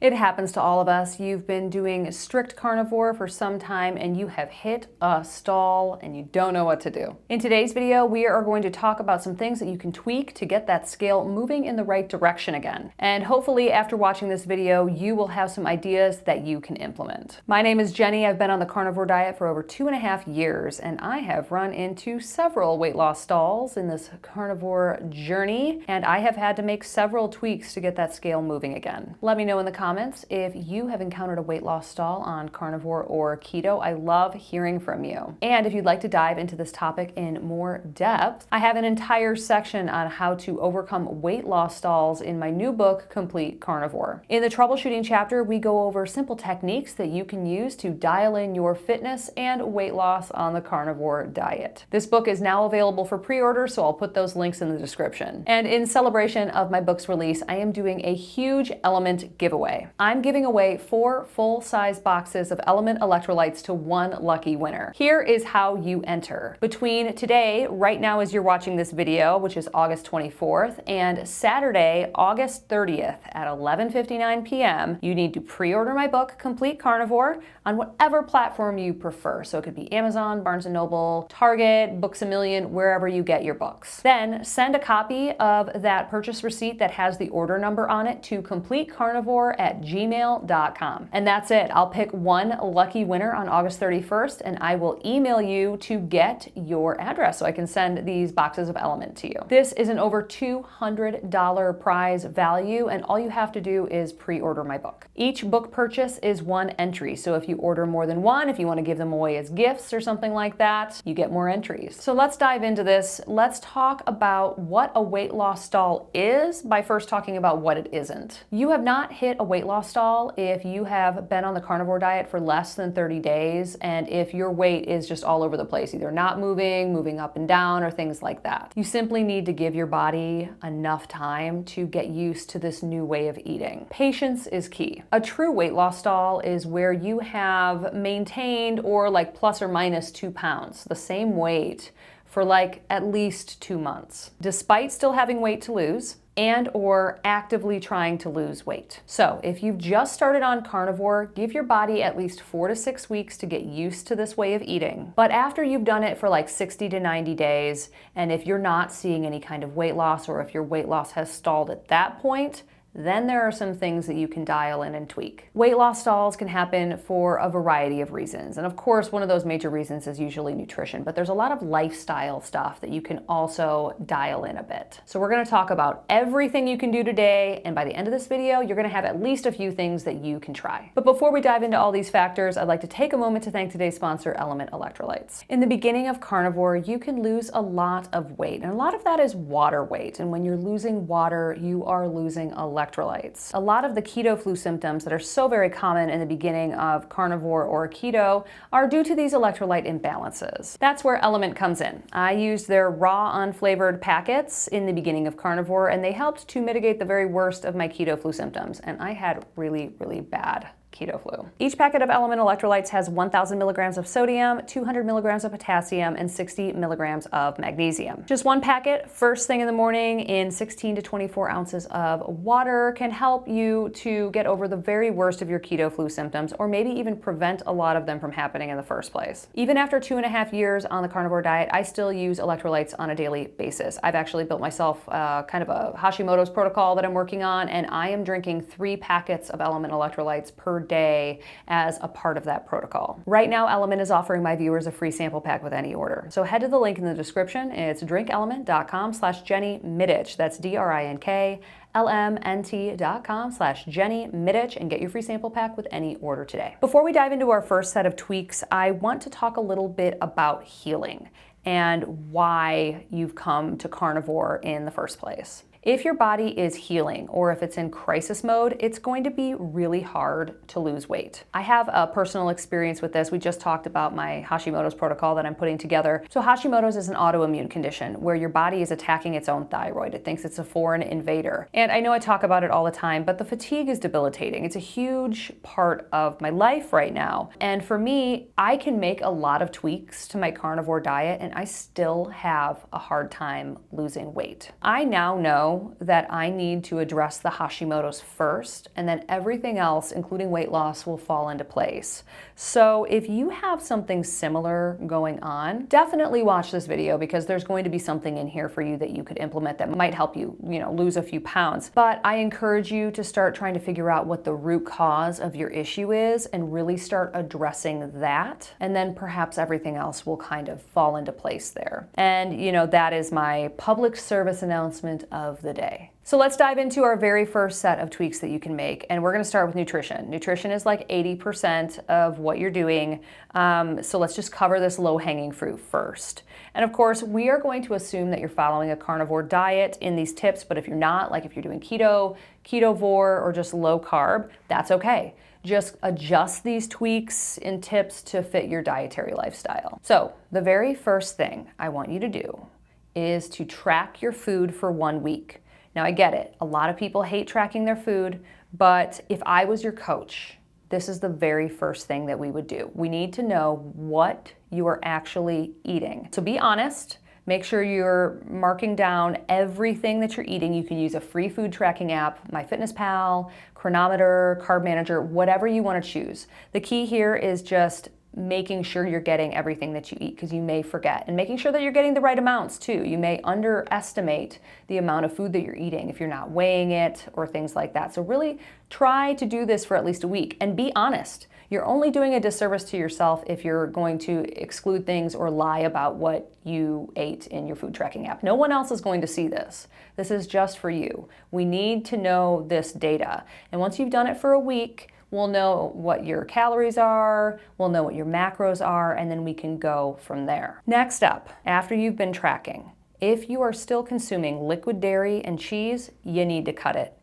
It happens to all of us. You've been doing strict carnivore for some time and you have hit a stall and you don't know what to do. In today's video, we are going to talk about some things that you can tweak to get that scale moving in the right direction again. And hopefully after watching this video, you will have some ideas that you can implement. My name is Jenny. I've been on the carnivore diet for over 2.5 years and I have run into several weight loss stalls in this carnivore journey, and I have had to make several tweaks to get that scale moving again. Let me know in the comments if you have encountered a weight loss stall on carnivore or keto. I love hearing from you. And if you'd like to dive into this topic in more depth, I have an entire section on how to overcome weight loss stalls in my new book, Complete Carnivore. In the troubleshooting chapter, we go over simple techniques that you can use to dial in your fitness and weight loss on the carnivore diet. This book is now available for pre-order, so I'll put those links in the description. And in celebration of my book's release, I am doing a huge LMNT giveaway. I'm giving away 4 full-size boxes of LMNT electrolytes to one lucky winner. Here is how you enter. Between today, right now as you're watching this video, which is August 24th, and Saturday, August 30th at 11:59 p.m., you need to pre-order my book, Complete Carnivore, on whatever platform you prefer. So it could be Amazon, Barnes & Noble, Target, Books A Million, wherever you get your books. Then send a copy of that purchase receipt that has the order number on it to completecarnivore@gmail.com. And that's it. I'll pick one lucky winner on August 31st and I will email you to get your address so I can send these boxes of LMNT to you. This is an over $200 prize value and all you have to do is pre-order my book. Each book purchase is one entry. So if you order more than one, if you want to give them away as gifts or something like that, you get more entries. So let's dive into this. Let's talk about what a weight loss stall is by first talking about what it isn't. You have not hit a weight loss stall if you have been on the carnivore diet for less than 30 days and if your weight is just all over the place, either not moving, moving up and down, or things like that. You simply need to give your body enough time to get used to this new way of eating. Patience is key. A true weight loss stall is where you have maintained or like plus or minus 2 pounds, the same weight for like at least 2 months, despite still having weight to lose and or actively trying to lose weight. So if you've just started on carnivore, give your body at least 4 to 6 weeks to get used to this way of eating. But after you've done it for like 60 to 90 days, and if you're not seeing any kind of weight loss or if your weight loss has stalled at that point, then there are some things that you can dial in and tweak. Weight loss stalls can happen for a variety of reasons. And of course, one of those major reasons is usually nutrition, but there's a lot of lifestyle stuff that you can also dial in a bit. So we're gonna talk about everything you can do today, and by the end of this video, you're gonna have at least a few things that you can try. But before we dive into all these factors, I'd like to take a moment to thank today's sponsor, LMNT Electrolytes. In the beginning of carnivore, you can lose a lot of weight, and a lot of that is water weight. And when you're losing water, you are losing electrolytes. A lot of the keto flu symptoms that are so very common in the beginning of carnivore or keto are due to these electrolyte imbalances. That's where LMNT comes in. I used their raw unflavored packets in the beginning of carnivore and they helped to mitigate the very worst of my keto flu symptoms, and I had really, really bad keto flu. Each packet of LMNT electrolytes has 1,000 milligrams of sodium, 200 milligrams of potassium, and 60 milligrams of magnesium. Just one packet first thing in the morning in 16 to 24 ounces of water can help you to get over the very worst of your keto flu symptoms, or maybe even prevent a lot of them from happening in the first place. Even after 2.5 years on the carnivore diet, I still use electrolytes on a daily basis. I've actually built myself kind of a Hashimoto's protocol that I'm working on, and I am drinking 3 packets of LMNT electrolytes per day as a part of that protocol. Right now, LMNT is offering my viewers a free sample pack with any order. So head to the link in the description. It's drinklmnt.com/JennyMidich. That's DRINKLMNT.com/JennyMidich and get your free sample pack with any order today. Before we dive into our first set of tweaks, I want to talk a little bit about healing and why you've come to carnivore in the first place. If your body is healing or if it's in crisis mode, it's going to be really hard to lose weight. I have a personal experience with this. We just talked about my Hashimoto's protocol that I'm putting together. So Hashimoto's is an autoimmune condition where your body is attacking its own thyroid. It thinks it's a foreign invader. And I know I talk about it all the time, but the fatigue is debilitating. It's a huge part of my life right now. And for me, I can make a lot of tweaks to my carnivore diet and I still have a hard time losing weight. I now know know that I need to address the Hashimoto's first, and then everything else, including weight loss, will fall into place. So if you have something similar going on, definitely watch this video because there's going to be something in here for you that you could implement that might help you, lose a few pounds. But I encourage you to start trying to figure out what the root cause of your issue is and really start addressing that. And then perhaps everything else will kind of fall into place there. And that is my public service announcement of the day. So let's dive into our very first set of tweaks that you can make. And we're gonna start with nutrition. Nutrition is like 80% of what you're doing. So let's just cover this low-hanging fruit first. And of course, we are going to assume that you're following a carnivore diet in these tips, but if you're not, like if you're doing keto, ketovore, or just low carb, that's okay. Just adjust these tweaks and tips to fit your dietary lifestyle. So the very first thing I want you to do is to track your food for 1 week. Now I get it, a lot of people hate tracking their food, but if I was your coach, this is the very first thing that we would do. We need to know what you are actually eating. So be honest, make sure you're marking down everything that you're eating. You can use a free food tracking app, MyFitnessPal, Chronometer, Carb Manager, whatever you want to choose. The key here is just making sure you're getting everything that you eat because you may forget, and making sure that you're getting the right amounts too. You may underestimate the amount of food that you're eating if you're not weighing it or things like that. So really try to do this for at least a week and be honest. You're only doing a disservice to yourself if you're going to exclude things or lie about what you ate in your food tracking app. No one else is going to see this. This is just for you. We need to know this data. And once you've done it for a week, we'll know what your calories are, we'll know what your macros are, and then we can go from there. Next up, after you've been tracking, if you are still consuming liquid dairy and cheese, you need to cut it.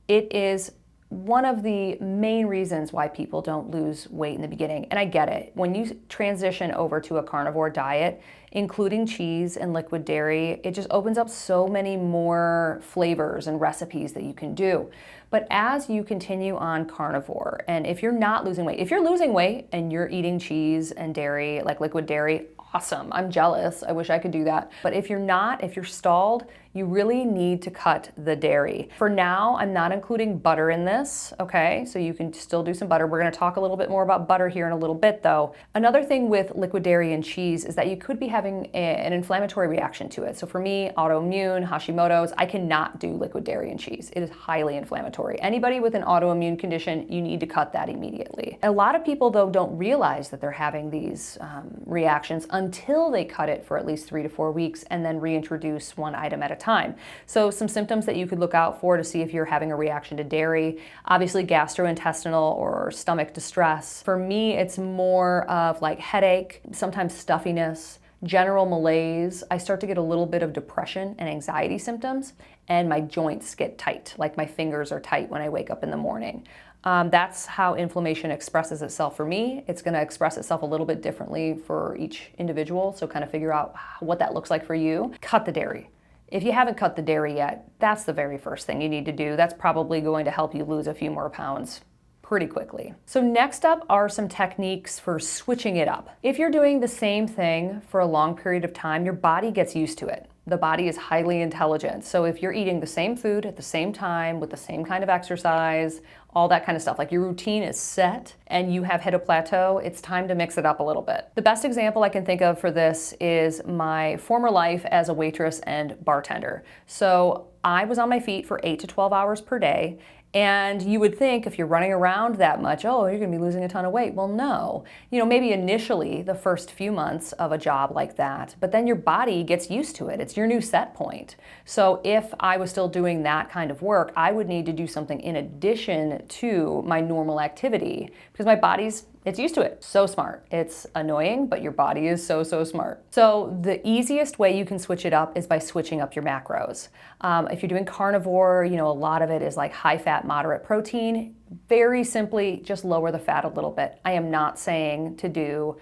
It is one of the main reasons why people don't lose weight in the beginning. And I get it. When you transition over to a carnivore diet, including cheese and liquid dairy, it just opens up so many more flavors and recipes that you can do. But as you continue on carnivore, and if you're not losing weight, if you're losing weight and you're eating cheese and dairy, like liquid dairy, awesome. I'm jealous. I wish I could do that. But if you're not, if you're stalled, you really need to cut the dairy. For now, I'm not including butter in this, okay? So you can still do some butter. We're gonna talk a little bit more about butter here in a little bit though. Another thing with liquid dairy and cheese is that you could be having an inflammatory reaction to it. So for me, autoimmune, Hashimoto's, I cannot do liquid dairy and cheese. It is highly inflammatory. Anybody with an autoimmune condition, you need to cut that immediately. A lot of people though don't realize that they're having these reactions until they cut it for at least 3 to 4 weeks and then reintroduce one item at a time. So some symptoms that you could look out for to see if you're having a reaction to dairy, obviously gastrointestinal or stomach distress. For me, it's more of like headache, sometimes stuffiness, general malaise. I start to get a little bit of depression and anxiety symptoms, and my joints get tight, like my fingers are tight when I wake up in the morning. That's how inflammation expresses itself for me. It's going to express itself a little bit differently for each individual, so kind of figure out what that looks like for you. Cut the dairy. If you haven't cut the dairy yet, that's the very first thing you need to do. That's probably going to help you lose a few more pounds pretty quickly. So next up are some techniques for switching it up. If you're doing the same thing for a long period of time, your body gets used to it. The body is highly intelligent. So if you're eating the same food at the same time with the same kind of exercise, all that kind of stuff, like your routine is set and you have hit a plateau, it's time to mix it up a little bit. The best example I can think of for this is my former life as a waitress and bartender. So I was on my feet for 8 to 12 hours per day. And you would think if you're running around that much, oh, you're gonna be losing a ton of weight. Well, no. Maybe initially the first few months of a job like that, but then your body gets used to it. It's your new set point. So if I was still doing that kind of work, I would need to do something in addition to my normal activity because my body's it's used to it. So smart. It's annoying, but your body is so smart. So the easiest way you can switch it up is by switching up your macros. If you're doing carnivore, a lot of it is like high fat, moderate protein. Very simply, just lower the fat a little bit. I am not saying to do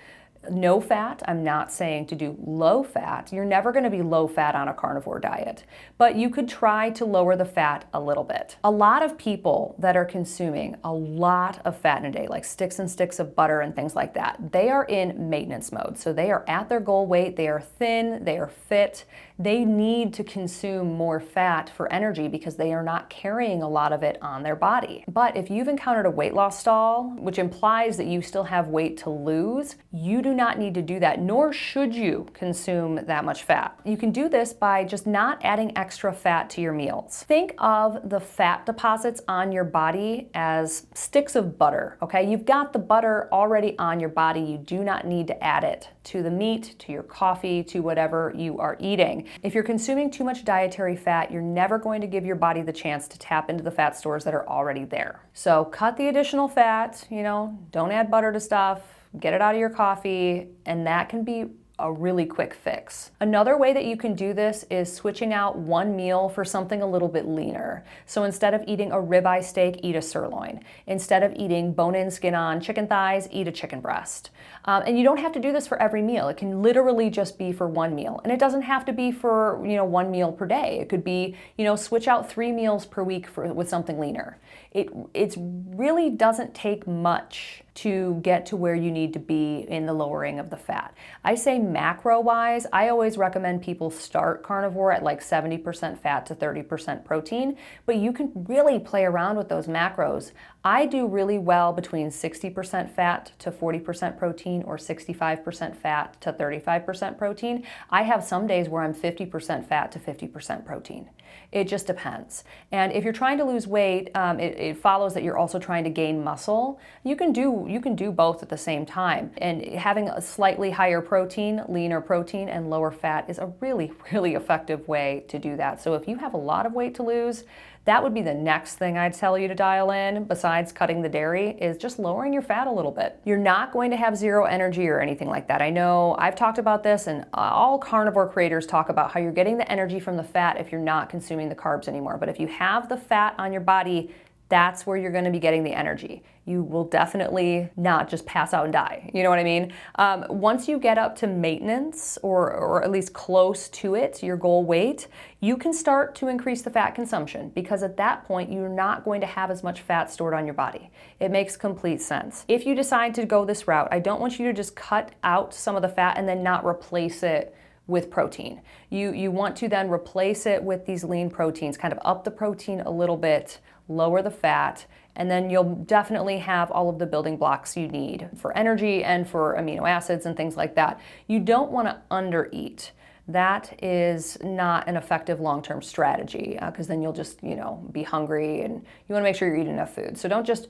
no fat. I'm not saying to do low fat. You're never going to be low fat on a carnivore diet, but you could try to lower the fat a little bit. A lot of people that are consuming a lot of fat in a day, like sticks and sticks of butter and things like that, they are in maintenance mode. So they are at their goal weight, they are thin, they are fit, they need to consume more fat for energy because they are not carrying a lot of it on their body. But if you've encountered a weight loss stall, which implies that you still have weight to lose, you do not need to do that, nor should you consume that much fat. You can do this by just not adding extra fat to your meals. Think of the fat deposits on your body as sticks of butter, okay? You've got the butter already on your body. You do not need to add it to the meat, to your coffee, to whatever you are eating. If you're consuming too much dietary fat, you're never going to give your body the chance to tap into the fat stores that are already there. So cut the additional fat, don't add butter to stuff, get it out of your coffee, and that can be a really quick fix. Another way that you can do this is switching out one meal for something a little bit leaner. So instead of eating a ribeye steak, eat a sirloin. Instead of eating bone-in, skin-on chicken thighs, eat a chicken breast. And you don't have to do this for every meal. It can literally just be for one meal. And it doesn't have to be for, one meal per day. It could be, switch out 3 meals per week with something leaner. It really doesn't take much to get to where you need to be in the lowering of the fat. I say macro-wise, I always recommend people start carnivore at like 70% fat to 30% protein, but you can really play around with those macros. I do really well between 60% fat to 40% protein or 65% fat to 35% protein. I have some days where I'm 50% fat to 50% protein. It just depends. And if you're trying to lose weight, it follows that you're also trying to gain muscle. You can do both at the same time. And having a slightly higher protein, leaner protein, and lower fat is a really, really effective way to do that. So if you have a lot of weight to lose, that would be the next thing I'd tell you to dial in, besides cutting the dairy, is just lowering your fat a little bit. You're not going to have zero energy or anything like that. I know I've talked about this, and all carnivore creators talk about how you're getting the energy from the fat if you're not consuming the carbs anymore. But if you have the fat on your body, that's where you're going to be getting the energy. You will definitely not just pass out and die. You know what I mean? Once you get up to maintenance, or at least close to it, your goal weight, you can start to increase the fat consumption, because at that point, you're not going to have as much fat stored on your body. It makes complete sense. If you decide to go this route, I don't want you to just cut out some of the fat and then not replace it with protein. You want to then replace it with these lean proteins, kind of up the protein a little bit, lower the fat, and then you'll definitely have all of the building blocks you need for energy and for amino acids and things like that. You don't want to undereat. That is not an effective long-term strategy, because then you'll just, be hungry, and you want to make sure you're eating enough food. So don't just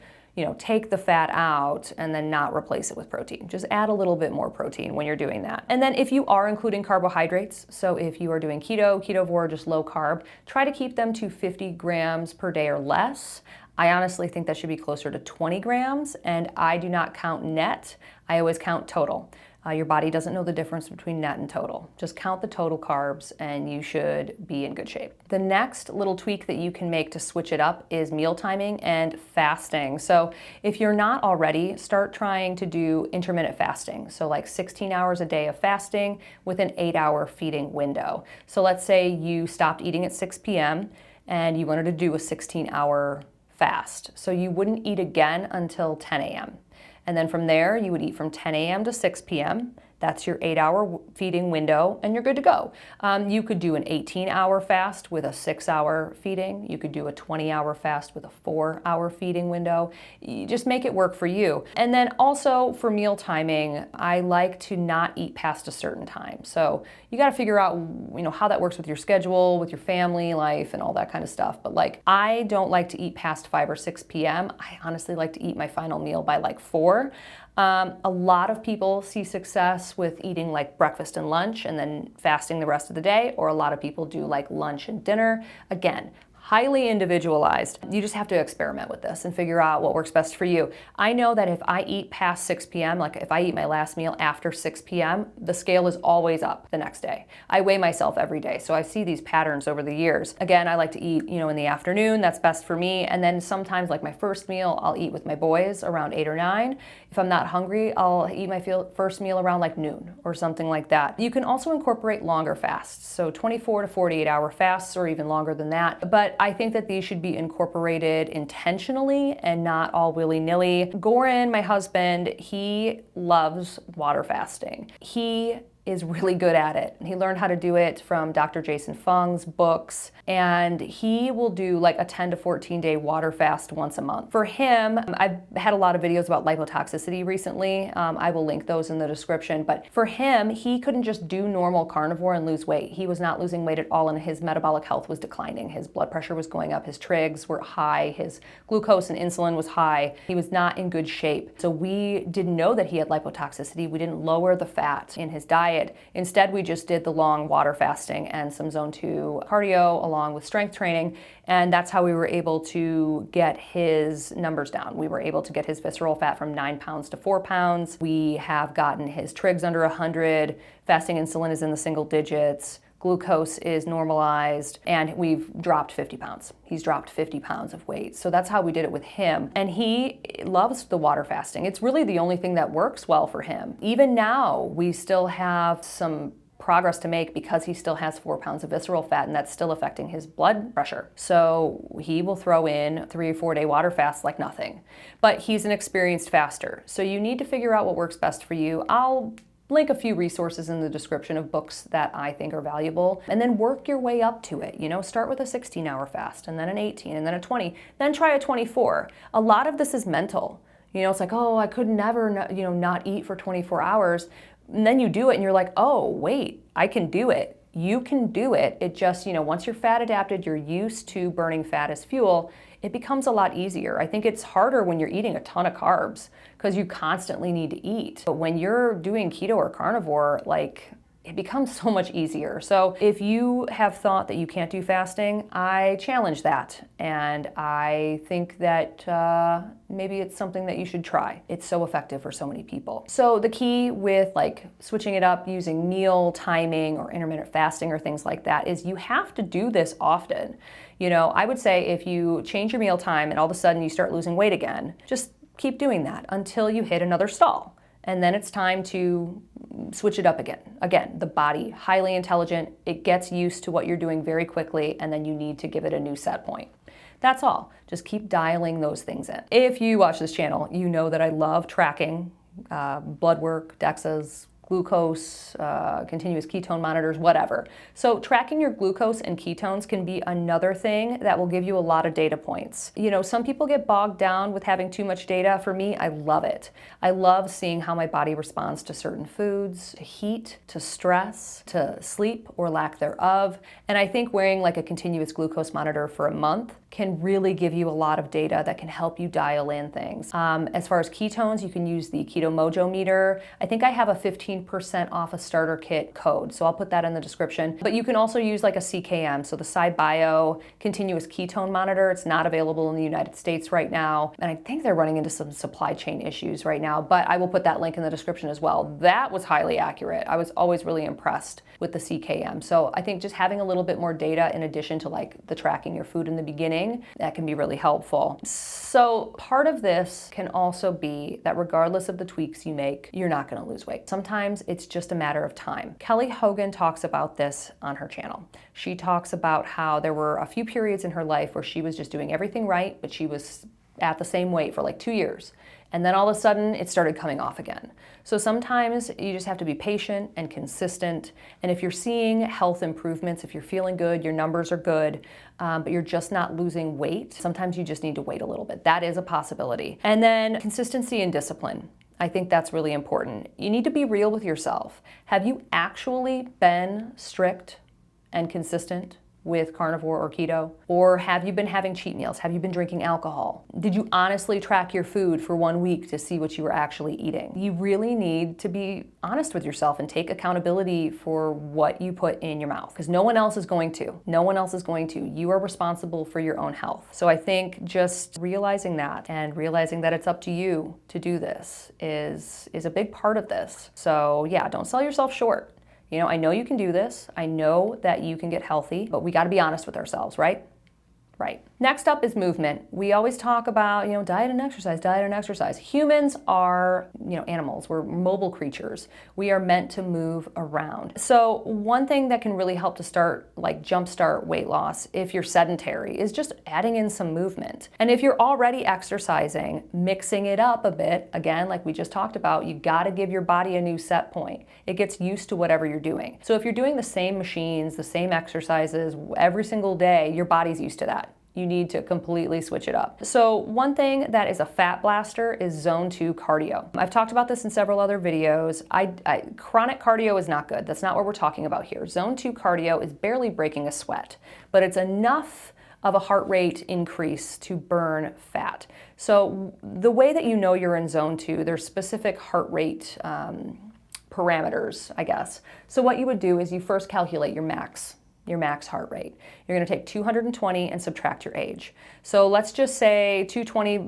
take the fat out and then not replace it with protein. Just add a little bit more protein when you're doing that. And then if you are including carbohydrates, so if you are doing keto, ketovore, just low carb, try to keep them to 50 grams per day or less. I honestly think that should be closer to 20 grams, and I do not count net. I always count total. Your body doesn't know the difference between net and total. Just count the total carbs and you should be in good shape. The next little tweak that you can make to switch it up is meal timing and fasting. So if you're not already, start trying to do intermittent fasting. So like 16 hours a day of fasting with an 8-hour feeding window. So let's say you stopped eating at 6 p.m. and you wanted to do a 16-hour fast. So you wouldn't eat again until 10 a.m. And then from there, you would eat from 10 a.m. to 6 p.m. That's your 8-hour feeding window, and you're good to go. You could do an 18-hour fast with a 6-hour feeding. You could do a 20-hour fast with a 4-hour feeding window. You just make it work for you. And then also for meal timing, I like to not eat past a certain time. So you got to figure out, how that works with your schedule, with your family life, and all that kind of stuff. But like, I don't like to eat past 5 or 6 p.m. I honestly like to eat my final meal by like 4. A lot of people see success with eating like breakfast and lunch and then fasting the rest of the day, or a lot of people do like lunch and dinner. Again, highly individualized. You just have to experiment with this and figure out what works best for you. I know that if I eat past 6 p.m., like if I eat my last meal after 6 p.m., the scale is always up the next day. I weigh myself every day, so I see these patterns over the years. Again, I like to eat, in the afternoon. That's best for me. And then sometimes, like my first meal, I'll eat with my boys around 8 or 9. If I'm not hungry, I'll eat my first meal around like noon or something like that. You can also incorporate longer fasts, so 24 to 48 hour fasts, or even longer than that. But I think that these should be incorporated intentionally and not all willy-nilly. Goran, my husband, he loves water fasting. He is really good at it. He learned how to do it from Dr. Jason Fung's books, and he will do like a 10 to 14 day water fast once a month. For him, I've had a lot of videos about lipotoxicity recently. I will link those in the description, but for him, he couldn't just do normal carnivore and lose weight. He was not losing weight at all, and his metabolic health was declining. His blood pressure was going up, his trigs were high, his glucose and insulin was high. He was not in good shape. So we didn't know that he had lipotoxicity. We didn't lower the fat in his diet. Instead, we just did the long water fasting and some zone 2 cardio along with strength training, and that's how we were able to get his numbers down. We were able to get his visceral fat from 9 pounds to 4 pounds. We have gotten his trigs under 100, fasting insulin is in the single digits, glucose is normalized, and we've dropped 50 pounds. He's dropped 50 pounds of weight. So that's how we did it with him. And he loves the water fasting. It's really the only thing that works well for him. Even now, we still have some progress to make because he still has 4 pounds of visceral fat, and that's still affecting his blood pressure. So he will throw in 3 or 4 day water fasts like nothing. But he's an experienced faster. So you need to figure out what works best for you. I'll link a few resources in the description of books that I think are valuable, and then work your way up to it. You know, start with a 16-hour fast, and then an 18, and then a 20, then try a 24. A lot of this is mental. You know, it's like, oh, I could never, not eat for 24 hours. And then you do it and you're like, oh, wait, I can do it. You can do it. It just, once you're fat adapted, you're used to burning fat as fuel, it becomes a lot easier. I think it's harder when you're eating a ton of carbs because you constantly need to eat. But when you're doing keto or carnivore, it becomes so much easier. So if you have thought that you can't do fasting, I challenge that. And I think that maybe it's something that you should try. It's so effective for so many people. So the key with switching it up using meal timing or intermittent fasting or things like that is you have to do this often. I would say if you change your meal time and all of a sudden you start losing weight again, just keep doing that until you hit another stall. And then it's time to switch it up again. Again, the body, highly intelligent, it gets used to what you're doing very quickly, and then you need to give it a new set point. That's all. Just keep dialing those things in. If you watch this channel, you know that I love tracking blood work, DEXAs, glucose, continuous ketone monitors, whatever. So tracking your glucose and ketones can be another thing that will give you a lot of data points. Some people get bogged down with having too much data. For me, I love it. I love seeing how my body responds to certain foods, to heat, to stress, to sleep or lack thereof. And I think wearing a continuous glucose monitor for a month can really give you a lot of data that can help you dial in things. As far as ketones, you can use the Keto Mojo meter. I think I have a 15% off a starter kit code, so I'll put that in the description. But you can also use a CKM, so the SciBio continuous ketone monitor. It's not available in the United States right now, and I think they're running into some supply chain issues right now, but I will put that link in the description as well. That was highly accurate. I was always really impressed with the CKM. So I think just having a little bit more data in addition to the tracking your food in the beginning, that can be really helpful. So part of this can also be that regardless of the tweaks you make, you're not going to lose weight. Sometimes it's just a matter of time. Kelly Hogan talks about this on her channel. She talks about how there were a few periods in her life where she was just doing everything right, but she was at the same weight for 2 years. And then all of a sudden it started coming off again. So sometimes you just have to be patient and consistent. And if you're seeing health improvements, if you're feeling good, your numbers are good, but you're just not losing weight, sometimes you just need to wait a little bit. That is a possibility. And then consistency and discipline. I think that's really important. You need to be real with yourself. Have you actually been strict and consistent with carnivore or keto? Or have you been having cheat meals? Have you been drinking alcohol? Did you honestly track your food for 1 week to see what you were actually eating? You really need to be honest with yourself and take accountability for what you put in your mouth, because no one else is going to. No one else is going to. You are responsible for your own health. So I think just realizing that and realizing that it's up to you to do this is a big part of this. So yeah, don't sell yourself short. I know you can do this. I know that you can get healthy, but we got to be honest with ourselves, right? Right. Next up is movement. We always talk about, diet and exercise, diet and exercise. Humans are, animals. We're mobile creatures. We are meant to move around. So one thing that can really help to jumpstart weight loss if you're sedentary is just adding in some movement. And if you're already exercising, mixing it up a bit, again, like we just talked about, you gotta give your body a new set point. It gets used to whatever you're doing. So if you're doing the same machines, the same exercises every single day, your body's used to that. You need to completely switch it up. So one thing that is a fat blaster is zone 2 cardio. I've talked about this in several other videos. Chronic cardio is not good. That's not what we're talking about here. Zone 2 cardio is barely breaking a sweat, but it's enough of a heart rate increase to burn fat. So the way that you know you're in zone 2, there's specific heart rate parameters, I guess. So what you would do is you first calculate your max heart rate. You're going to take 220 and subtract your age. So let's just say 220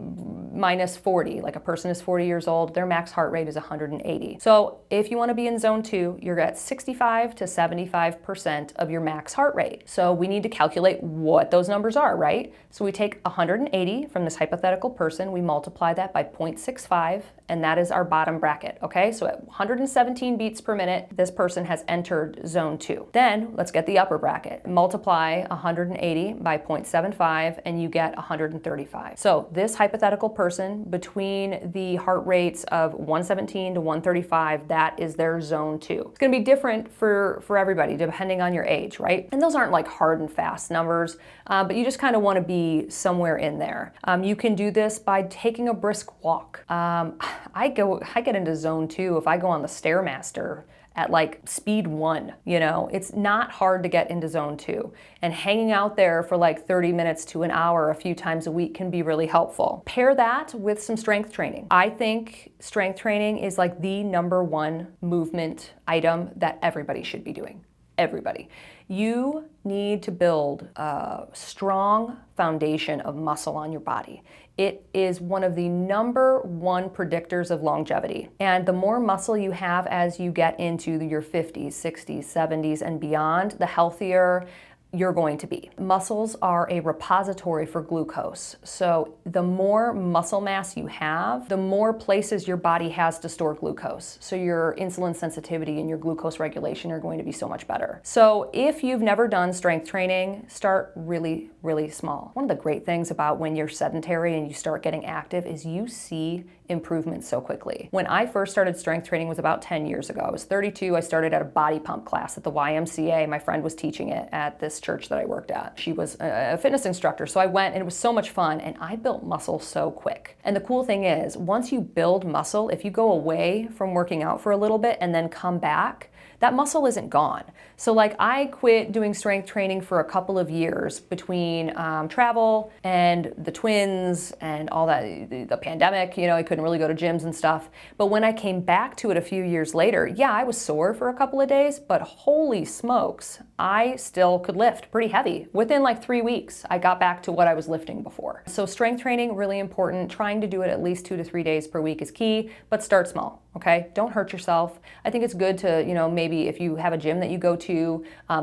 minus 40, like a person is 40 years old, their max heart rate is 180. So if you want to be in zone 2, you're at 65 to 75% of your max heart rate. So we need to calculate what those numbers are, right? So we take 180 from this hypothetical person, we multiply that by 0.65, and that is our bottom bracket, okay? So at 117 beats per minute, this person has entered zone 2. Then let's get the upper bracket. Multiply 180 by 0.75 and you get 135. So this hypothetical person, between the heart rates of 117 to 135, that is their zone 2. It's gonna be different for everybody depending on your age, right? And those aren't like hard and fast numbers, but you just kind of want to be somewhere in there. You can do this by taking a brisk walk. I get into zone 2 if I go on the Stairmaster at like speed 1, it's not hard to get into zone 2, and hanging out there for like 30 minutes to an hour a few times a week can be really helpful. Pair that with some strength training. I think strength training is like the #1 movement item that everybody should be doing. Everybody. You need to build a strong foundation of muscle on your body. It is one of the #1 predictors of longevity. And the more muscle you have as you get into your 50s, 60s, 70s, and beyond, the healthier you're going to be. Muscles are a repository for glucose. So the more muscle mass you have, the more places your body has to store glucose. So your insulin sensitivity and your glucose regulation are going to be so much better. So if you've never done strength training, start really, really small. One of the great things about when you're sedentary and you start getting active is you see improvement so quickly. When I first started strength training was about 10 years ago. I was 32. I started at a body pump class at the YMCA. My friend was teaching it at this church that I worked at. She was a fitness instructor, so I went and it was so much fun, and I built muscle so quick. And the cool thing is, once you build muscle, if you go away from working out for a little bit and then come back, that muscle isn't gone. So like I quit doing strength training for a couple of years between travel and the twins and all that, the pandemic, I couldn't really go to gyms and stuff. But when I came back to it a few years later, yeah, I was sore for a couple of days, but holy smokes, I still could lift pretty heavy. Within like 3 weeks, I got back to what I was lifting before. So strength training, really important. Trying to do it at least 2 to 3 days per week is key, but start small, okay? Don't hurt yourself. I think it's good to, maybe if you have a gym that you go to,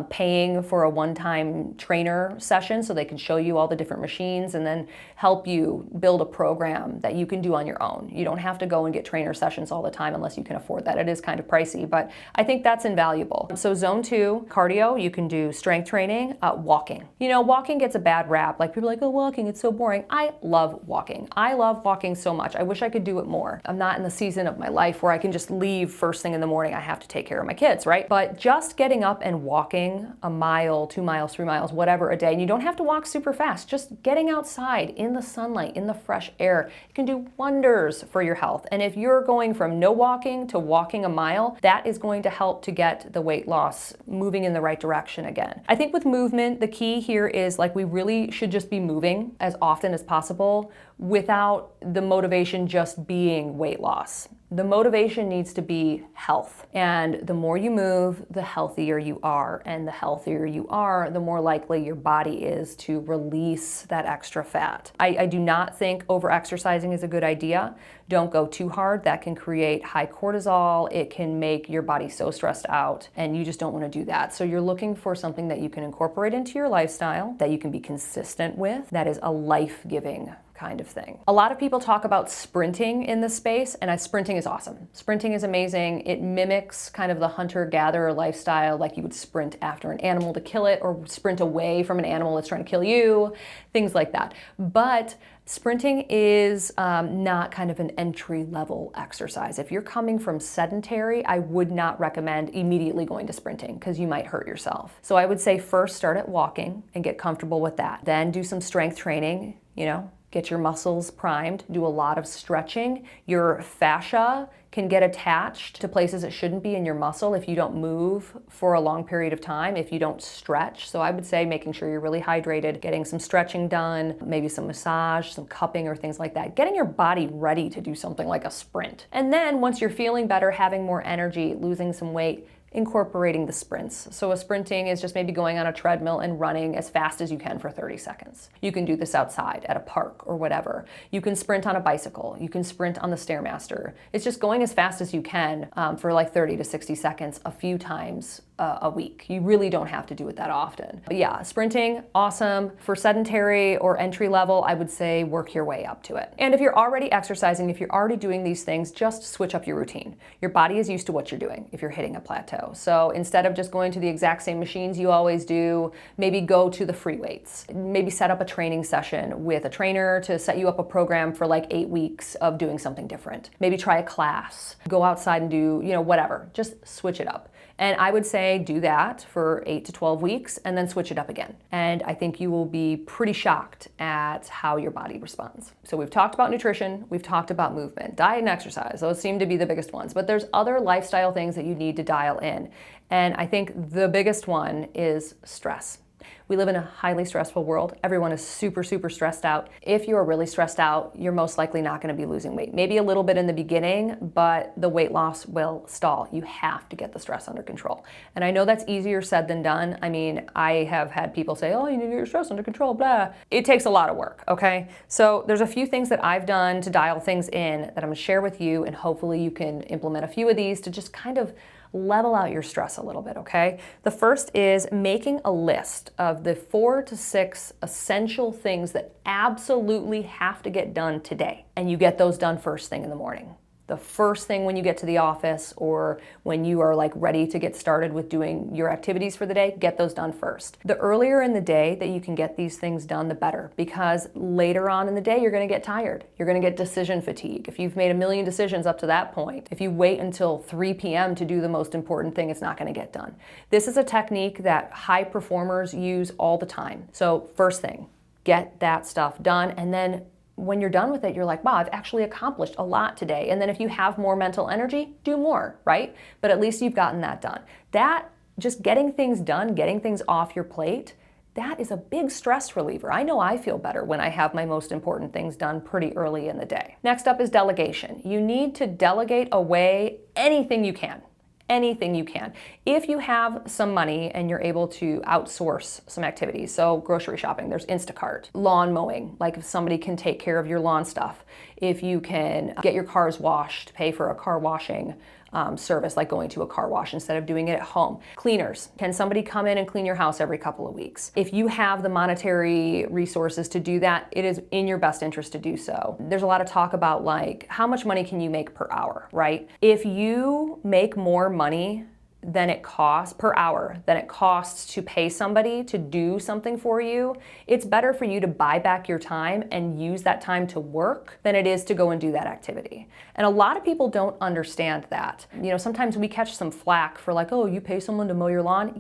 paying for a one-time trainer session so they can show you all the different machines and then help you build a program that you can do on your own. You don't have to go and get trainer sessions all the time unless you can afford that. It is kind of pricey, but I think that's invaluable. So zone 2, cardio, you can do strength training, walking. Walking gets a bad rap. Like people are like, oh, walking, it's so boring. I love walking. I love walking so much. I wish I could do it more. I'm not in the season of my life where I can just leave first thing in the morning. I have to take care of my kids, right? But just getting up and walking a mile, 2 miles, 3 miles, whatever a day, and you don't have to walk super fast, just getting outside in the sunlight, in the fresh air, it can do wonders for your health. And if you're going from no walking to walking a mile, that is going to help to get the weight loss moving in the right direction again. I think with movement, the key here is like we really should just be moving as often as possible without the motivation just being weight loss. The motivation needs to be health. And the more you move, the healthier you are. And the healthier you are, the more likely your body is to release that extra fat. I do not think over-exercising is a good idea. Don't go too hard. That can create high cortisol. It can make your body so stressed out, and you just don't want to do that. So you're looking for something that you can incorporate into your lifestyle, that you can be consistent with, that is a life-giving kind of thing. A lot of people talk about sprinting in this space, and sprinting is awesome. Sprinting is amazing. It mimics kind of the hunter-gatherer lifestyle, like you would sprint after an animal to kill it, or sprint away from an animal that's trying to kill you, things like that. But sprinting is not kind of an entry-level exercise. If you're coming from sedentary, I would not recommend immediately going to sprinting because you might hurt yourself. So I would say first start at walking and get comfortable with that. Then do some strength training, get your muscles primed, do a lot of stretching. Your fascia can get attached to places it shouldn't be in your muscle if you don't move for a long period of time, if you don't stretch. So I would say making sure you're really hydrated, getting some stretching done, maybe some massage, some cupping or things like that. Getting your body ready to do something like a sprint. And then once you're feeling better, having more energy, losing some weight, incorporating the sprints. So a sprinting is just maybe going on a treadmill and running as fast as you can for 30 seconds. You can do this outside at a park or whatever. You can sprint on a bicycle. You can sprint on the Stairmaster. It's just going as fast as you can for like 30 to 60 seconds a few times a week. You really don't have to do it that often. But yeah, sprinting, awesome. For sedentary or entry level, I would say work your way up to it. And if you're already exercising, if you're already doing these things, just switch up your routine. Your body is used to what you're doing if you're hitting a plateau. So instead of just going to the exact same machines you always do, maybe go to the free weights. Maybe set up a training session with a trainer to set you up a program for like 8 weeks of doing something different. Maybe try a class, go outside and do, whatever. Just switch it up. And I would say do that for 8 to 12 weeks and then switch it up again. And I think you will be pretty shocked at how your body responds. So we've talked about nutrition, we've talked about movement, diet and exercise. Those seem to be the biggest ones, but there's other lifestyle things that you need to dial in. And I think the biggest one is stress. We live in a highly stressful world. Everyone is super, super stressed out. If you are really stressed out, you're most likely not going to be losing weight. Maybe a little bit in the beginning, but the weight loss will stall. You have to get the stress under control. And I know that's easier said than done. I mean, I have had people say, oh, you need to get your stress under control, blah. It takes a lot of work, okay? So there's a few things that I've done to dial things in that I'm going to share with you, and hopefully you can implement a few of these to just kind of level out your stress a little bit, okay? The first is making a list of the 4 to 6 essential things that absolutely have to get done today. And you get those done first thing in the morning. The first thing when you get to the office or when you are like ready to get started with doing your activities for the day, get those done first. The earlier in the day that you can get these things done, the better, because later on in the day, you're gonna get tired. You're gonna get decision fatigue. If you've made a million decisions up to that point, if you wait until 3 p.m. to do the most important thing, it's not gonna get done. This is a technique that high performers use all the time. So first thing, get that stuff done, and then when you're done with it, you're like, wow, I've actually accomplished a lot today. And then if you have more mental energy, do more, right? But at least you've gotten that done. That, just getting things done, getting things off your plate, that is a big stress reliever. I know I feel better when I have my most important things done pretty early in the day. Next up is delegation. You need to delegate away anything you can. Anything you can. If you have some money and you're able to outsource some activities, so grocery shopping, there's Instacart, lawn mowing, like if somebody can take care of your lawn stuff, if you can get your cars washed, pay for a car washing service, like going to a car wash instead of doing it at home. Cleaners, can somebody come in and clean your house every couple of weeks? If you have the monetary resources to do that, it is in your best interest to do so. There's a lot of talk about like, how much money can you make per hour, right? If you make more money than it costs per hour, than it costs to pay somebody to do something for you, it's better for you to buy back your time and use that time to work than it is to go and do that activity. And a lot of people don't understand that. Sometimes we catch some flack for like, oh, you pay someone to mow your lawn?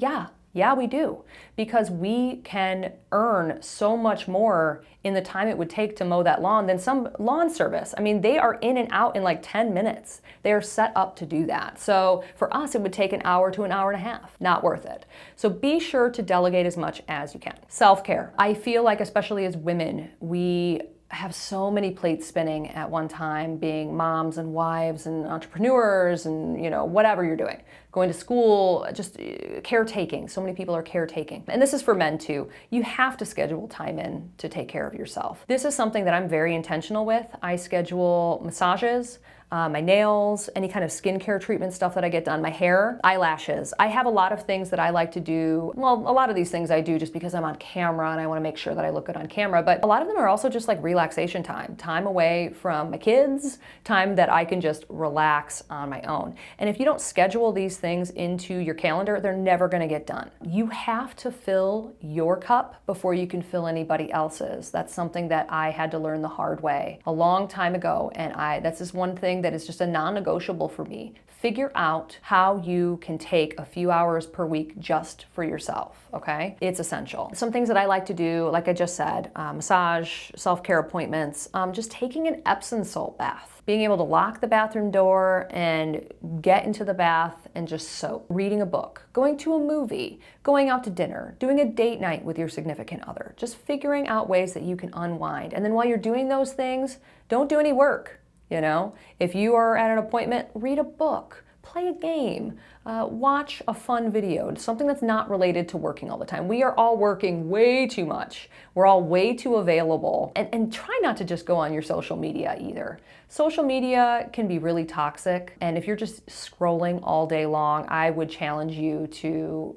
Yeah, we do, because we can earn so much more in the time it would take to mow that lawn than some lawn service. I mean, they are in and out in like 10 minutes. They are set up to do that. So for us, it would take an hour to an hour and a half. Not worth it. So be sure to delegate as much as you can. Self-care. I feel like, especially as women, we have so many plates spinning at one time, being moms and wives and entrepreneurs and, you know, whatever you're doing, going to school, just caretaking. So many people are caretaking. And this is for men too. You have to schedule time in to take care of yourself. This is something that I'm very intentional with. I schedule massages, my nails, any kind of skincare treatment stuff that I get done, my hair, eyelashes. I have a lot of things that I like to do. Well, a lot of these things I do just because I'm on camera and I want to make sure that I look good on camera, but a lot of them are also just like relaxation time away from my kids, time that I can just relax on my own. And if you don't schedule these things into your calendar, they're never going to get done. You have to fill your cup before you can fill anybody else's. That's something that I had to learn the hard way a long time ago, and that's just one thing that is just a non-negotiable for me. Figure out how you can take a few hours per week just for yourself, okay? It's essential. Some things that I like to do, like I just said, massage, self-care appointments, just taking an Epsom salt bath. Being able to lock the bathroom door and get into the bath and just soak. Reading a book, going to a movie, going out to dinner, doing a date night with your significant other. Just figuring out ways that you can unwind. And then while you're doing those things, don't do any work. You know, if you are at an appointment, read a book, play a game, watch a fun video, something that's not related to working all the time. We are all working way too much. We're all way too available. And try not to just go on your social media either. Social media can be really toxic. And if you're just scrolling all day long, I would challenge you to,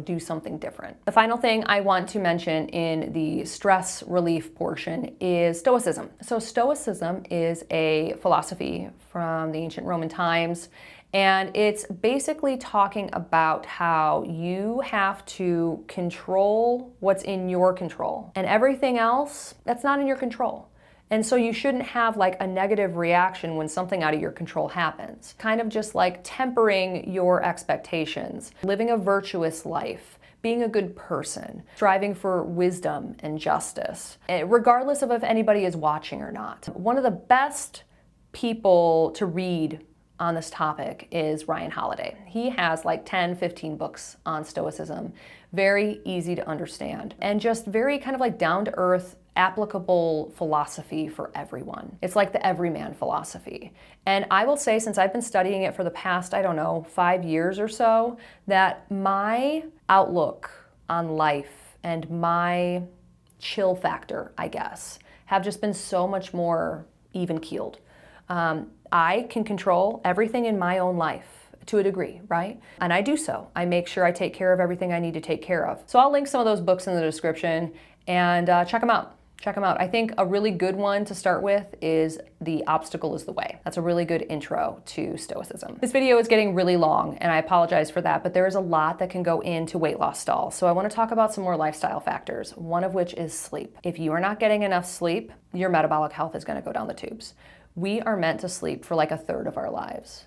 do something different. The final thing I want to mention in the stress relief portion is Stoicism. So Stoicism is a philosophy from the ancient Roman times. And it's basically talking about how you have to control what's in your control. And everything else, that's not in your control. And so you shouldn't have like a negative reaction when something out of your control happens. Kind of just like tempering your expectations, living a virtuous life, being a good person, striving for wisdom and justice, regardless of if anybody is watching or not. One of the best people to read on this topic is Ryan Holiday. He has like 10, 15 books on Stoicism, very easy to understand, and just very kind of like down-to-earth, applicable philosophy for everyone. It's like the everyman philosophy. And I will say, since I've been studying it for the past, 5 years or so, that my outlook on life and my chill factor, I guess, have just been so much more even-keeled. I can control everything in my own life to a degree, right? And I do so. I make sure I take care of everything I need to take care of. So I'll link some of those books in the description and check them out. Check them out. I think a really good one to start with is The Obstacle is the Way. That's a really good intro to Stoicism. This video is getting really long, and I apologize for that, but there is a lot that can go into weight loss stalls. So I want to talk about some more lifestyle factors, one of which is sleep. If you are not getting enough sleep, your metabolic health is going to go down the tubes. We are meant to sleep for like a third of our lives.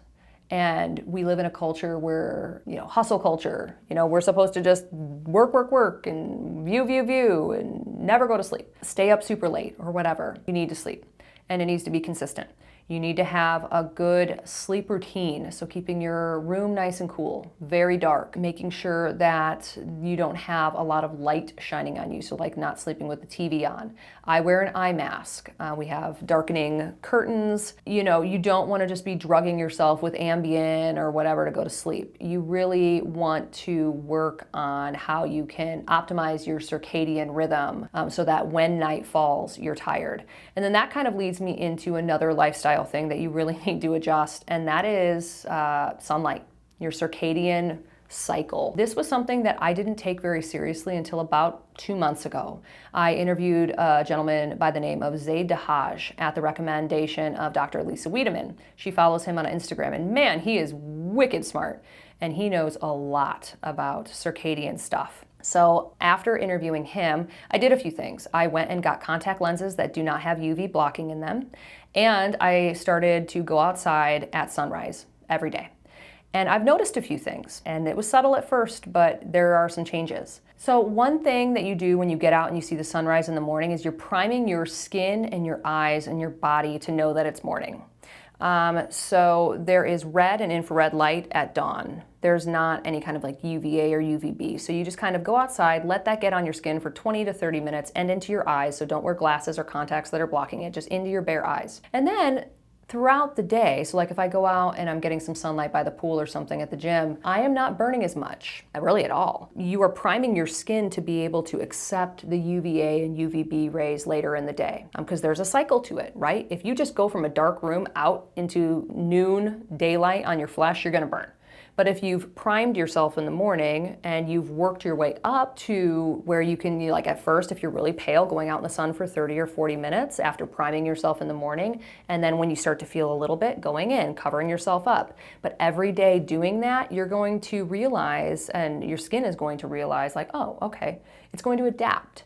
And we live in a culture where, hustle culture, we're supposed to just work, and view, and never go to sleep. Stay up super late or whatever. You need to sleep, and it needs to be consistent. You need to have a good sleep routine, so keeping your room nice and cool, very dark, making sure that you don't have a lot of light shining on you, so like not sleeping with the TV on. I wear an eye mask. We have darkening curtains. You don't want to just be drugging yourself with Ambien or whatever to go to sleep. You really want to work on how you can optimize your circadian rhythm so that when night falls, you're tired. And then that kind of leads me into another lifestyle thing that you really need to adjust, and that is sunlight, your circadian cycle. This was something that I didn't take very seriously until about 2 months ago. I interviewed a gentleman by the name of Zaid Dahaj at the recommendation of Dr. Lisa Wiedemann. She follows him on Instagram, and man, he is wicked smart, and he knows a lot about circadian stuff. So after interviewing him, I did a few things. I went and got contact lenses that do not have UV blocking in them, and I started to go outside at sunrise every day. And I've noticed a few things, and it was subtle at first, but there are some changes. So one thing that you do when you get out and you see the sunrise in the morning is you're priming your skin and your eyes and your body to know that it's morning. So there is red and infrared light at dawn. There's not any kind of like UVA or UVB. So you just kind of go outside, let that get on your skin for 20 to 30 minutes and into your eyes. So don't wear glasses or contacts that are blocking it, just into your bare eyes. And then throughout the day, so like if I go out and I'm getting some sunlight by the pool or something at the gym, I am not burning as much, really at all. You are priming your skin to be able to accept the UVA and UVB rays later in the day, because there's a cycle to it, right? If you just go from a dark room out into noon daylight on your flesh, you're gonna burn. But if you've primed yourself in the morning and you've worked your way up to where you can, like at first, if you're really pale, going out in the sun for 30 or 40 minutes after priming yourself in the morning, and then when you start to feel a little bit, going in, covering yourself up. But every day doing that, you're going to realize, and your skin is going to realize like, oh, okay, it's going to adapt.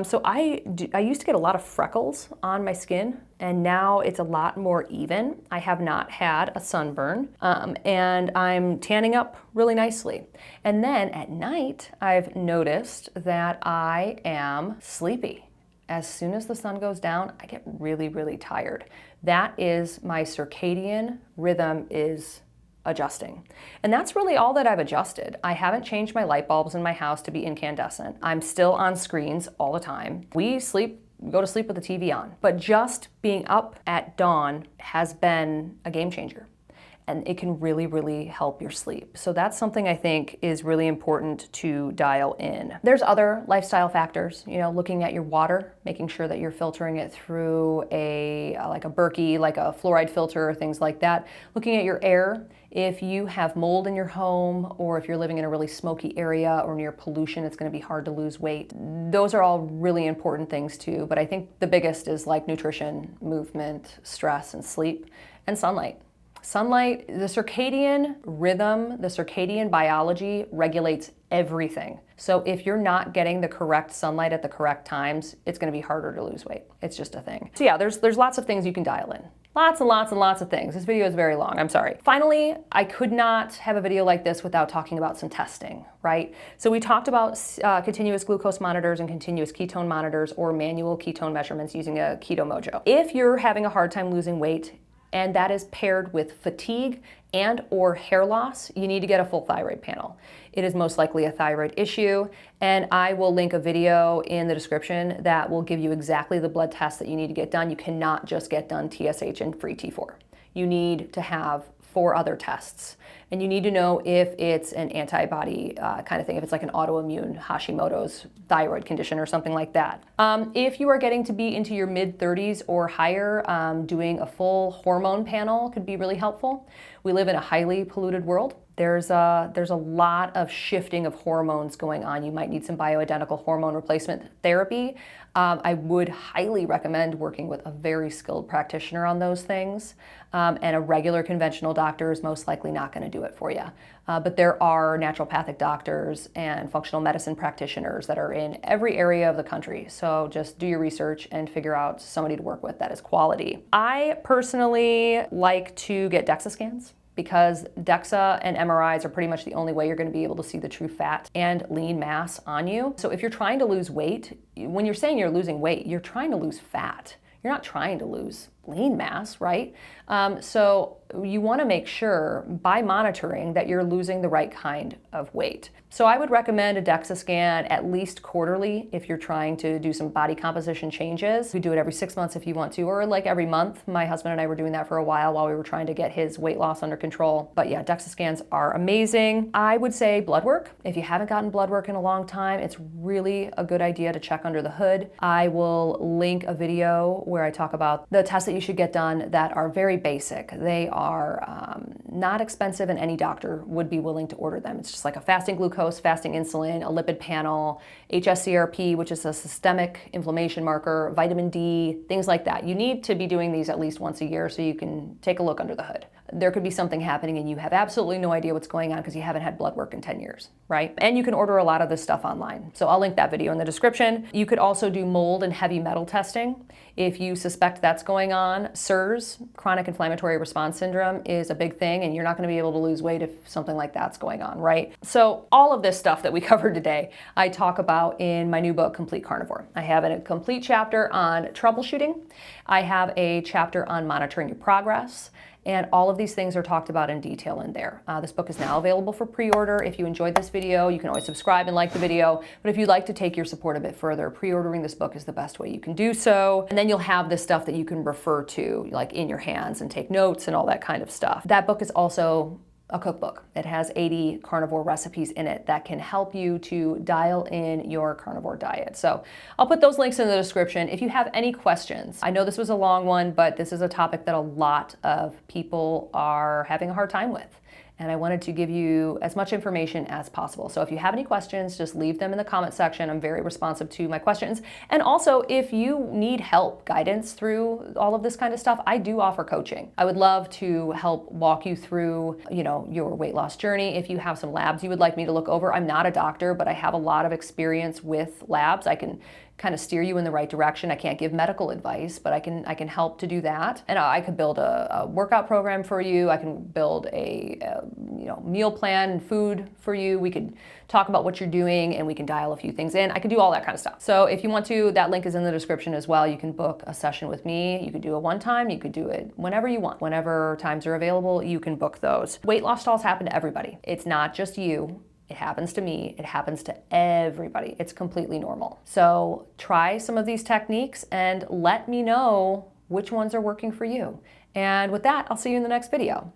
So I used to get a lot of freckles on my skin, and now it's a lot more even. I have not had a sunburn, and I'm tanning up really nicely. And then at night, I've noticed that I am sleepy. As soon as the sun goes down, I get really, really tired. That is my circadian rhythm is adjusting. And that's really all that I've adjusted. I haven't changed my light bulbs in my house to be incandescent. I'm still on screens all the time. We go to sleep with the TV on. But just being up at dawn has been a game changer. And it can really, really help your sleep. So that's something I think is really important to dial in. There's other lifestyle factors, looking at your water, making sure that you're filtering it through like a Berkey, like a fluoride filter, or things like that. Looking at your air, if you have mold in your home, or if you're living in a really smoky area or near pollution, it's gonna be hard to lose weight. Those are all really important things too, but I think the biggest is like nutrition, movement, stress, and sleep, and sunlight. Sunlight, the circadian rhythm, the circadian biology regulates everything. So if you're not getting the correct sunlight at the correct times, it's gonna be harder to lose weight. It's just a thing. So yeah, there's lots of things you can dial in. Lots and lots and lots of things. This video is very long, I'm sorry. Finally, I could not have a video like this without talking about some testing, right? So we talked about continuous glucose monitors and continuous ketone monitors, or manual ketone measurements using a Keto Mojo. If you're having a hard time losing weight, and that is paired with fatigue and or hair loss, you need to get a full thyroid panel. It is most likely a thyroid issue, and I will link a video in the description that will give you exactly the blood tests that you need to get done. You cannot just get done TSH and free T4. You need to have 4 other tests. And you need to know if it's an antibody kind of thing, if it's like an autoimmune Hashimoto's thyroid condition or something like that. If you are getting to be into your mid-30s or higher, doing a full hormone panel could be really helpful. We live in a highly polluted world. There's a lot of shifting of hormones going on. You might need some bioidentical hormone replacement therapy. I would highly recommend working with a very skilled practitioner on those things. And a regular conventional doctor is most likely not going to do it for you. But there are naturopathic doctors and functional medicine practitioners that are in every area of the country. So just do your research and figure out somebody to work with that is quality. I personally like to get DEXA scans, because DEXA and MRIs are pretty much the only way you're going to be able to see the true fat and lean mass on you. So if you're trying to lose weight, when you're saying you're losing weight, you're trying to lose fat. You're not trying to lose lean mass, right? So you want to make sure by monitoring that you're losing the right kind of weight. So I would recommend a DEXA scan at least quarterly if you're trying to do some body composition changes. You do it every 6 months if you want to, or like every month. My husband and I were doing that for a while we were trying to get his weight loss under control. But yeah, DEXA scans are amazing. I would say blood work. If you haven't gotten blood work in a long time, it's really a good idea to check under the hood. I will link a video where I talk about the tests that you should get done that are very basic. They are not expensive, and any doctor would be willing to order them. It's just like a fasting glucose, fasting insulin, a lipid panel, HSCRP, which is a systemic inflammation marker, vitamin D, things like that. You need to be doing these at least once a year so you can take a look under the hood. There could be something happening and you have absolutely no idea what's going on because you haven't had blood work in 10 years, right? And you can order a lot of this stuff online. So I'll link that video in the description. You could also do mold and heavy metal testing. If you suspect that's going on, CIRS, chronic inflammatory response syndrome, is a big thing, and you're not going to be able to lose weight if something like that's going on, right? So all of this stuff that we covered today, I talk about in my new book, Complete Carnivore. I have a complete chapter on troubleshooting. I have a chapter on monitoring your progress. And all of these things are talked about in detail in there. This book is now available for pre-order. If you enjoyed this video, you can always subscribe and like the video. But if you'd like to take your support a bit further, pre-ordering this book is the best way you can do so. And then you'll have this stuff that you can refer to, like in your hands, and take notes and all that kind of stuff. That book is also a cookbook. It has 80 carnivore recipes in it that can help you to dial in your carnivore diet. So I'll put those links in the description. If you have any questions, I know this was a long one, but this is a topic that a lot of people are having a hard time with. And I wanted to give you as much information as possible. So if you have any questions, just leave them in the comment section. I'm very responsive to my questions. And also, if you need help, guidance through all of this kind of stuff, I do offer coaching. I would love to help walk you through, your weight loss journey. If you have some labs you would like me to look over, I'm not a doctor, but I have a lot of experience with labs. I can kind of steer you in the right direction. I can't give medical advice, but I can help to do that. And I could build a workout program for you. I can build a meal plan and food for you. We could talk about what you're doing, and we can dial a few things in. I can do all that kind of stuff. So if you want to, that link is in the description as well. You can book a session with me. You could do it one time. You could do it whenever you want. Whenever times are available, you can book those. Weight loss stalls happen to everybody. It's not just you. It happens to me. It happens to everybody. It's completely normal. So try some of these techniques and let me know which ones are working for you. And with that, I'll see you in the next video.